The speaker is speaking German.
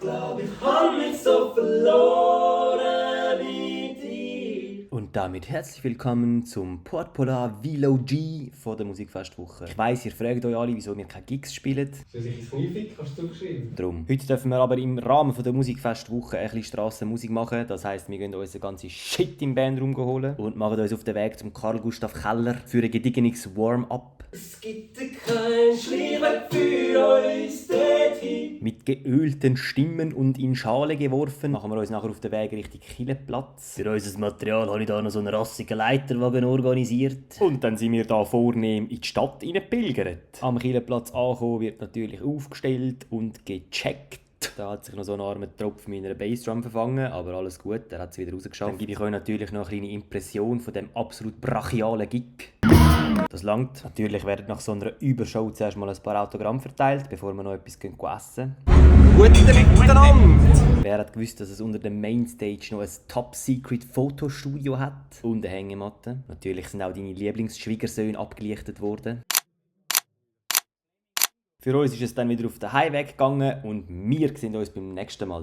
glaub, ich hab mich so verloren bei dir. Und damit herzlich willkommen zum Portpolar VLOG von der Musikfestwoche. Ich weiss, ihr fragt euch alle, wieso wir keine Gigs spielen. Soll ich ins Kniefik? Hast du geschrieben? Drum. Heute dürfen wir aber im Rahmen der Musikfestwoche ein bisschen Strassenmusik machen. Das heisst, wir gehen uns den ganzen Shit im Bandraum holen und machen uns auf den Weg zum Karl Gustav Keller für ein gediegenes Warm-up. Es gibt keinen Schlieren für uns dorthin. Mit geölten Stimmen und in Schale geworfen machen wir uns nachher auf den Weg Richtung Killeplatz. Für unser Material habe ich da noch so einen rassigen Leiterwagen organisiert. Und dann sind wir da vornehm in die Stadt pilgert. Am Killeplatz angekommen wird natürlich aufgestellt und gecheckt. Da hat sich noch so ein armer Tropf meiner Bassdrum verfangen, aber alles gut, der hat es wieder rausgeschafft. Dann gebe ich euch natürlich noch eine kleine Impression von dem absolut brachialen Gig. Das langt. Natürlich werden nach so einer Übershow zuerst mal ein paar Autogramme verteilt, bevor wir noch etwas essen können. Guten miteinander! Wer hat gewusst, dass es unter der Mainstage noch ein Top-Secret-Fotostudio hat? Und eine Hängematte. Natürlich sind auch deine Lieblingsschwiegersöhne abgelichtet worden. Für uns ist es dann wieder auf den Heimweg gegangen und wir sehen uns beim nächsten Mal.